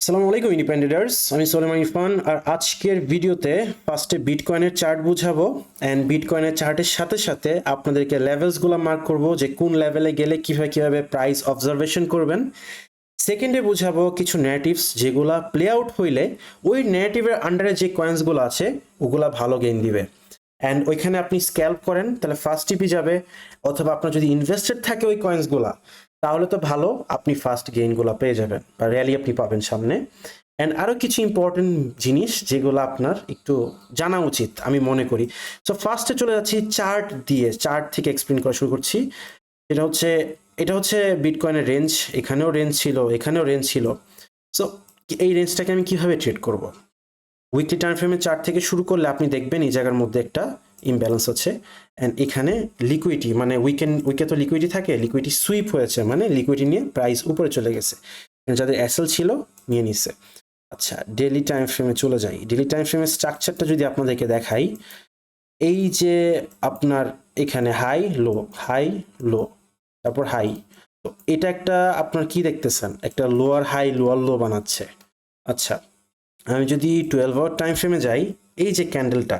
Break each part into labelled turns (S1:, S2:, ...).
S1: আসসালামু আলাইকুম ইন্ডিপেন্ডেন্টার্স, আমি সোলেমান ইরফান। আর আজকের ভিডিওতে ফার্স্টে বিটকয়েনের চার্ট বুঝাবো অ্যান্ড বিটকয়েনের চার্টের সাথে সাথে আপনাদেরকে লেভেলসগুলো মার্ক করব যে কোন লেভেলে গেলে কিভাবে প্রাইস অবজারভেশন করবেন। সেকেন্ডে বুঝাবো কিছু ন্যারেটিভস যেগুলা প্লে আউট হইলে ওই ন্যারেটিভের আন্ডারে যে কয়েন্সগুলো আছে ওগুলা ভালো গেইন দিবে। অ্যান্ড ওইখানে আপনি স্ক্যাল্প করেন তাহলে ফার্স্ট টিপি যাবে, অথবা আপনার যদি ইনভেস্টেড থাকে ওই কয়েন্সগুলা তাহলে তো ভালো, আপনি ফার্স্ট গেইনগুলো পেয়ে যাবেন বা র্যালি আপনি পাবেন সামনে। অ্যান্ড আরও কিছু ইম্পর্টেন্ট জিনিস যেগুলো আপনার একটু জানা উচিত আমি মনে করি। সো ফার্স্টে চলে যাচ্ছি চার্ট দিয়ে, চার্ট থেকে এক্সপ্লেন করা শুরু করছি। এটা হচ্ছে বিটকয়েনের রেঞ্জ, এখানেও রেঞ্জ ছিল, এখানেও রেঞ্জ ছিল। সো এই রেঞ্জটাকে আমি কিভাবে ট্রেড করব? উইকলি টাইম ফ্রেমের চার্ট থেকে শুরু করলে আপনি দেখবেন এই জায়গার মধ্যে একটা ইমব্যালেন্স আছে অ্যান্ড এখানে লিকুইডিটি মানে উইকে তো লিকুইডিটি থাকে, লিকুইডিটি সুইপ হয়েছে মানে লিকুইডিটি নিয়ে প্রাইস উপরে চলে গেছে, যাদের অ্যাসেল ছিল নিয়ে নিছে। আচ্ছা, ডেলি টাইম ফ্রেমে চলে যাই। ডেলি টাইম ফ্রেমের স্ট্রাকচারটা যদি আপনাদেরকে দেখাই, এই যে আপনার এখানে হাই লো তারপর হাই, তো এটা একটা আপনার কি দেখতেছেন, একটা লোয়ার হাই লোয়ার লো বানাচ্ছে। আচ্ছা, আমি যদি 12 আওয়ার টাইম ফ্রেমে যাই, এই যে ক্যান্ডেলটা,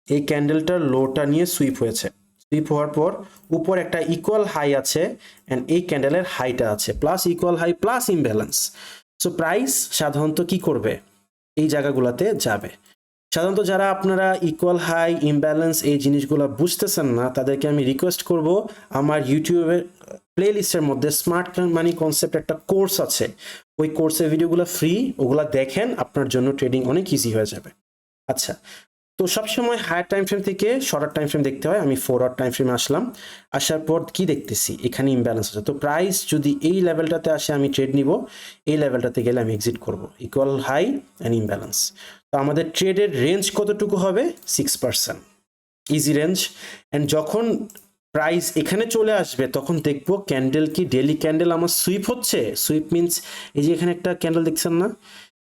S1: এই ক্যান্ডেলটার লোটা নিয়ে সুইপ হয়েছে, সুইপ হওয়ার পর উপর একটা ইকুয়াল হাই আছে অ্যান্ড এই ক্যান্ডেলের হাইটা আছে plus equal high plus imbalance. So price সাধারণত কি করবে, এই জায়গাগুলোতে যাবে। সাধারণত যারা আপনারা ইকুয়াল হাই ইমব্যালেন্স এই জিনিসগুলো বুঝতেছেন না, তাদেরকে আমি রিকোয়েস্ট করব আমার ইউটিউবের প্লে লিস্টের মধ্যে স্মার্ট মানি কনসেপ্ট একটা কোর্স আছে, ওই কোর্সের ভিডিওগুলো ফ্রি, ওগুলা দেখেন, আপনার জন্য ট্রেডিং অনেক ইজি হয়ে যাবে। আচ্ছা, তো সবসময় হায়ার টাইম ফ্রেম থেকে শর্টার টাইম ফ্রেম দেখতে হয়। আমি 4 আওয়ার টাইম ফ্রেমে আসলাম, আসার পর কি দেখতেছি, এখানে ইমব্যালেন্স আছে। তো প্রাইস যদি এই লেভেলটাতে আসে আমি ট্রেড নিব, এই লেভেলটাতে গেলে আমি এক্সিট করব, ইকুয়াল হাই অ্যান্ড ইমব্যালেন্স। তো আমাদের ট্রেডের রেঞ্জ কতটুকু হবে, 6%, ইজি রেঞ্জ। অ্যান্ড যখন প্রাইস এখানে চলে আসবে তখন দেখবো ক্যান্ডেল কি ডেলি ক্যান্ডেল আমার সুইপ হচ্ছে। সুইপ মিনস এই যে এখানে একটা ক্যান্ডেল দেখছেন না,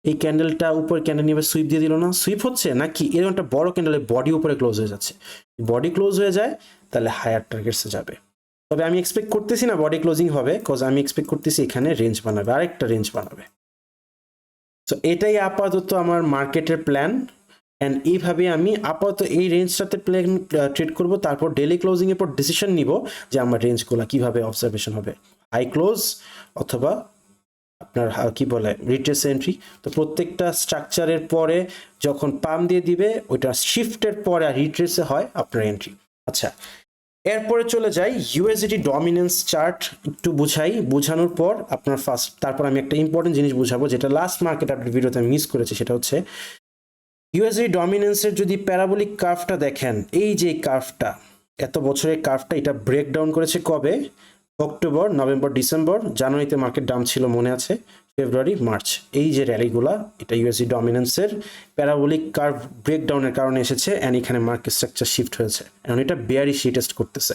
S1: এই ক্যান্ডেলটা উপর ক্যান্ডেল নিয়ে সুইপ দিয়ে দিল না, সুইপ হচ্ছে নাকি এরকম একটা বড় ক্যান্ডেলের বডি উপরে ক্লোজ হয়ে যাচ্ছে। বডি ক্লোজ হয়ে যায় তাহলে হায়ার টার্গেটসে যাবে। তবে আমি এক্সপেক্ট করতেছি না বডি ক্লোজিং হবে, কজ আমি এক্সপেক্ট করতেছি এখানে রেঞ্জ বানাবে, আরেকটা রেঞ্জ বানাবে। তো এটাই আপাতত আমার মার্কেটের প্ল্যান। অ্যান্ড এইভাবে আমি আপাতত এই রেঞ্জটাতে ট্রেড করব, তারপর ডেলি ক্লোজিংয়ের পর ডিসিশন নিব যে আমার রেঞ্জগুলো কিভাবে অবজারভেশন হবে, হাই ক্লোজ অথবা আপনার কি বলে রিট্রেস এন্ট্রি। তো প্রত্যেকটা স্ট্রাকচারের পরে যখন পাম দিয়ে দিবে ওইটা শিফটের পরে আর রিট্রেসে হয় আপনার এন্ট্রি। আচ্ছা, এরপরে চলে যাই ইউএসডি ডমিনেন্স চার্ট একটু বোঝানোর পর আপনার তারপর আমি একটা ইম্পর্টেন্ট জিনিস বুঝাবো যেটা লাস্ট মার্কেট আপডেট ভিডিওতে আমি মিস করেছি, সেটা হচ্ছে ইউএসডি ডমিনেন্সের যদি প্যারাবোলিক কার্ভটা দেখেন, এই যে কার্ভটা, এত বছরের কার্ভটা, এটা ব্রেকডাউন করেছে কবে, অক্টোবর, নভেম্বর, ডিসেম্বর, জানুয়ারিতে মার্কেট ডাউন ছিল মনে আছে, ফেব্রুয়ারি, মার্চ, এই যে র্যালিগুলা এটা ইউএসডি ডমিনেন্সের প্যারাবোলিক কার্ভ ব্রেকডাউনের কারণে এসেছে অ্যান্ড এখানে মার্কেট স্ট্রাকচার শিফট হয়েছে, এখন এটা বেয়ারিশ রিটেস্ট করতেছে।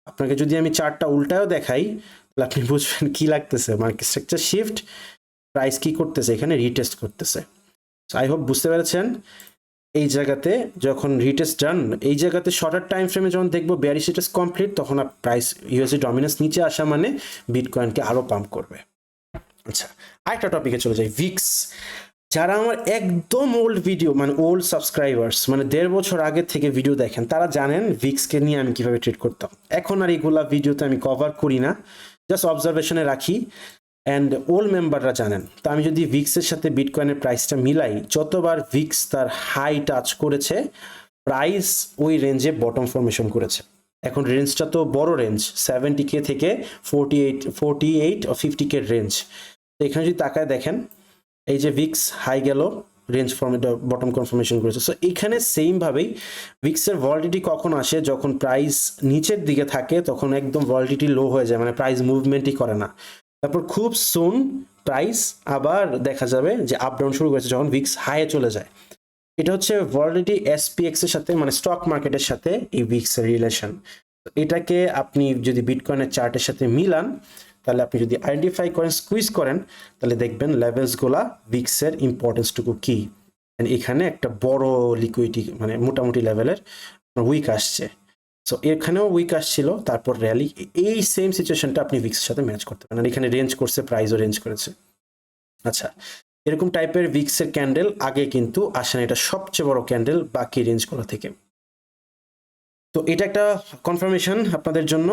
S1: আপনাকে যদি আমি চার্টটা উল্টায়ও দেখাই তাহলে আপনি বুঝবেন কি লাগতেছে, মার্কেট স্ট্রাকচার শিফট, প্রাইস কি করতেছে, এখানে রিটেস্ট করতেছে। আই হোপ বুঝতে পেরেছেন। এই জায়গাতে যখন রিটেস্ট ডান, এই জায়গাতে শর্টার টাইম ফ্রেমে যখন দেখবো বেয়ারিশ রিটেস্ট কমপ্লিট, তখন প্রাইস ইউএসডি ডমিনেন্স নিচে আসা মানে বিটকয়েনকে আরো পাম্প করবে। আচ্ছা, আরেকটা টপিকে চলে যাই, ভিক্স। যারা আমার একদম ওল্ড ভিডিও মানে ওল্ড সাবস্ক্রাইবার্স মানে 1.5 বছর আগে থেকে ভিডিও দেখেন, তারা জানেন ভিক্সকে নিয়ে আমি কিভাবে ট্রেড করতাম। এখন আর এগুলা ভিডিওতে আমি কভার করি না, জাস্ট অবজারভেশনে রাখি অ্যান্ড ওল্ড মেম্বাররা জানেন। তো আমি যদি ভিক্সের সাথে বিটকয়েনের প্রাইসটা মিলাই, যতবার ভিক্স তার হাই টাচ করেছে প্রাইস ওই রেঞ্জে বটম ফর্মেশন করেছে। এখন রেঞ্জটা তো বড় রেঞ্জ, 70K থেকে 48 ও 50K রেঞ্জ। তো এখানে যদি তাকায় দেখেন, এই যে ভিক্স হাই গেল, রেঞ্জ বটম কনফার্মেশন করেছে। সো এখানে সেমভাবেই ভিক্সের ভলিডিটি কখন আসে, যখন প্রাইস নিচের দিকে থাকে তখন একদম ভলিডিটি লো হয়ে যায়, মানে প্রাইস মুভমেন্টই করে না। তারপর খুব সুন প্রাইস আবার দেখা যাবে যে আপ ডাউন শুরু করেছে যখন ভিক্স হাইয়ে চলে যায়। এটা হচ্ছে ভলিডিটি এসপিএক্স এর সাথে মানে স্টক মার্কেটের সাথে এই ভিক্স এর রিলেশন। এটাকে আপনি যদি বিটকয়েনের চার্টের সাথে মিলান, তাহলে আপনি যদি আইডেন্টিফাই করেন, স্কুইজ করেন, তাহলে দেখবেন লেভেলসগুলা ভিক্সের ইম্পর্টেন্সটুকু কি। এখানে একটা বড় লিকুইডিটি মানে মোটামুটি লেভেলের উইক আসছে। সো এখানেও উইক আসছিল, তারপর র্যালি, এই সেম সিচুয়েশনটা আপনি ভিক্সের সাথে ম্যাচ করতে পারেন। এখানে রেঞ্জ করছে, প্রাইসও রেঞ্জ করেছে। আচ্ছা, এরকম টাইপের উইক্সের ক্যান্ডেল আগে কিন্তু আসে না, এটা সবচেয়ে বড় ক্যান্ডেল বাকি রেঞ্জগুলো থেকে। তো এটা একটা কনফার্মেশন আপনাদের জন্য।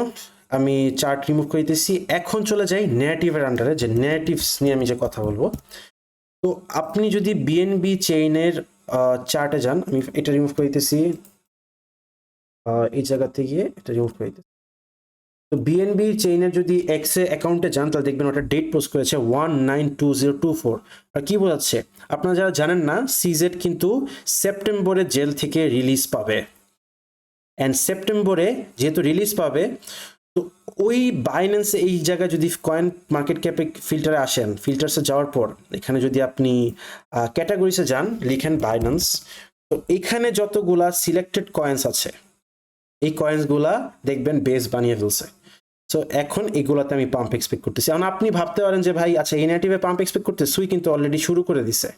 S1: আমি চার্ট রিমুভ করে দিতেছি। এখন চলে যাই নেগেটিভের আন্ডারে, যে নেগেটিভস নিয়ে আমি যে কথা বলবো। তো আপনি যদি বিএনবি চেইনের চার্টে যান, আমি এটা রিমুভ করে দিতেছি, এই জায়গাতে গিয়ে এটা রিমুভ করে দিতেছি। তো বিএনবি চেইনের যদি এক্সে অ্যাকাউন্টে যান তাহলে দেখবেন ওটা ডেট পোস্ট করেছে 192024। আর কি বোঝাচ্ছে, আপনারা যারা জানেন না, সিজেড কিন্তু সেপ্টেম্বরে জেল থেকে রিলিজ পাবে। অ্যান্ড সেপ্টেম্বরে যেহেতু রিলিজ পাবে, তো ওই বাইন্যান্সে এই জায়গায় যদি কয়েন মার্কেট ক্যাপে ফিল্টারে আসেন, ফিল্টার্সে যাওয়ার পর এখানে যদি আপনি ক্যাটাগরিসে যান, লিখেন বাইন্যান্স, তো এখানে যতগুলা সিলেক্টেড কয়েন্স আছে এই কয়েন্সগুলা দেখবেন বেস বানিয়ে ফেলছে। সো এখন এগুলাতে আমি পাম্প এক্সপেক্ট করতেছি। এখন আপনি ভাবতে পারেন যে ভাই আচ্ছা এই নেগেটিভে পাম্প এক্সপেক্ট করতে, সুই কিন্তু অলরেডি শুরু করে দিছে,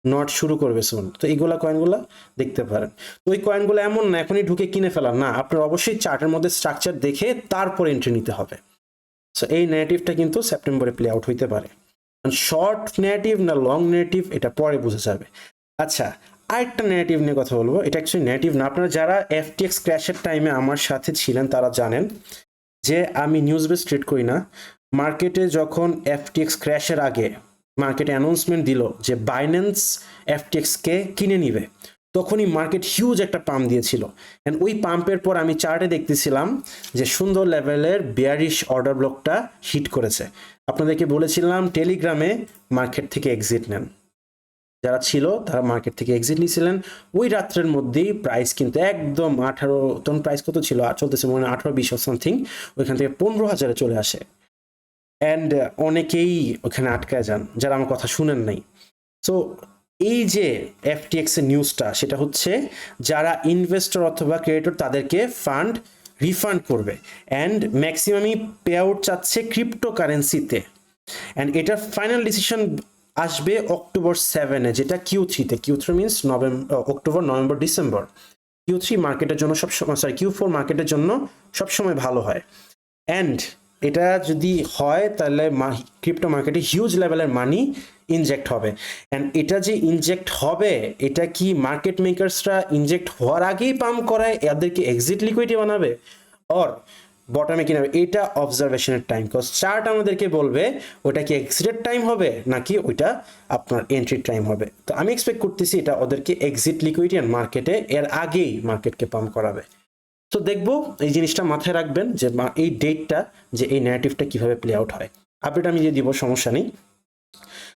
S1: নট শুরু করবে সুন, তো এইগুলা কয়েনগুলা দেখতে পারেন। তো ওই কয়েনগুলো এমন না এখনই ঢুকে কিনে ফেলার না, আপনার অবশ্যই চার্টের মধ্যে স্ট্রাকচার দেখে তারপর এন্ট্রি নিতে হবে। সো এই নেগেটিভটা কিন্তু সেপ্টেম্বরে প্লে আউট হইতে পারে। শর্ট নেগেটিভ না লং নেগেটিভ এটা পরে বোঝা যাবে। আচ্ছা, আরেকটা নেগেটিভ নিয়ে কথা বলবো, এটা অ্যাকচুয়ালি নেগেটিভ না। আপনারা যারা এফটিএক্স ক্র্যাশের টাইমে আমার সাথে ছিলেন তারা জানেন যে আমি নিউজ বেস ট্রেড করি না। মার্কেটে যখন এফটিএক্স ক্র্যাশের আগে মার্কেটে অ্যানাউন্সমেন্ট দিল যে বাইন্যান্স এফটিএক্সকে কিনে নিবে, তখনই মার্কেট হিউজ একটা পাম্প দিয়েছিল। অ্যান্ড ওই পাম্পের পর আমি চার্টে দেখতেছিলাম যে সুন্দর লেভেলের বেয়ারিশ অর্ডার ব্লকটা হিট করেছে। আপনাদেরকে বলেছিলাম টেলিগ্রামে মার্কেট থেকে এক্সিট নেন, যারা ছিল তারা মার্কেট থেকে এক্সিট নিয়েছিলেন। ওই রাত্রের মধ্যেই প্রাইস কিন্তু একদম 18, তখন প্রাইস কত ছিল চলতেছে মনে হয় 18-20 সামথিং, ওইখান থেকে 15,000-এ চলে আসে। অ্যান্ড অনেকেই ওখানে আটকায় যান যারা আমার কথা শুনেন নাই। সো এই যে এফটিএক্স এর নিউজটা, সেটা হচ্ছে যারা ইনভেস্টর অথবা ক্রিয়েটর তাদেরকে ফান্ড রিফান্ড করবে, অ্যান্ড ম্যাক্সিমামই পে আউট চাচ্ছে ক্রিপ্টো কারেন্সিতে। অ্যান্ড এটার ফাইনাল ডিসিশন আসবে October 7-এ, যেটা Q3-তে। Q3 means October, November, December. Q3 মার্কেটের জন্য সবসময়, Q4 মার্কেটের জন্য সবসময় ভালো হয়। অ্যান্ড এটা যদি হয় তাহলে ক্রিপ্টো মার্কেটে হিউজ লেভেলের মানি ইনজেক্ট হবে। অ্যান্ড এটা যে ইনজেক্ট হবে, এটা কি মার্কেট মেকার্সরা ইনজেক্ট হওয়ার আগেই পাম্প করায় এদেরকে এক্সিট লিকুইডিটি বানাবে, অর বটমে কিনা? এটা অবজারভেশনের টাইম, কজ চার্ট আমাদেরকে বলবে ওটা কি এক্সিটের টাইম হবে নাকি ওইটা আপনার এন্ট্রির টাইম হবে। তো আমি এক্সপেক্ট করতেছি এটা ওদেরকে এক্সিট লিকুইডিটি অ্যান্ড মার্কেটে এর আগেই মার্কেটকে পাম্প করাবে। তো দেখবো, এই জিনিসটা মাথায় রাখবেন যে এই ডেটটা, যে এই ন্যারেটিভটা কিভাবে প্লে আউট হয়। আপডেট আমি দিয়ে দিব, সমস্যা নেই।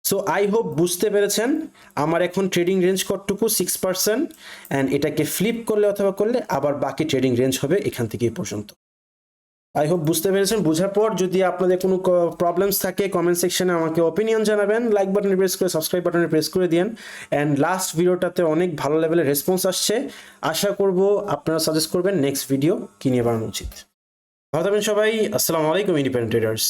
S1: সো আই হোপ বুঝতে পেরেছেন আমার এখন ট্রেডিং রেঞ্জ কতটুকু, 6%। অ্যান্ড এটাকে ফ্লিপ করলে অথবা করলে আবার বাকি ট্রেডিং রেঞ্জ হবে এখান থেকে এই পর্যন্ত। আই হোপ বুঝতে পেরেছেন। বোঝার পর যদি আপনাদের কোনো প্রবলেমস থাকে কমেন্ট সেকশনে আমাকে ওপিনিয়ন জানাবেন, লাইক বাটনে প্রেস করে সাবস্ক্রাইব বাটনে প্রেস করে দিন। অ্যান্ড লাস্ট ভিডিওটাতে অনেক ভালো লেভেলের রেসপন্স আসছে, আশা করব আপনারা সাজেস্ট করবেন নেক্সট ভিডিও কী নিয়ে বানানো উচিত। ভালো থাকবেন সবাই, আসসালামু আলাইকুম ইন্ডিপেন্ডেন্ট ট্রেডার্স।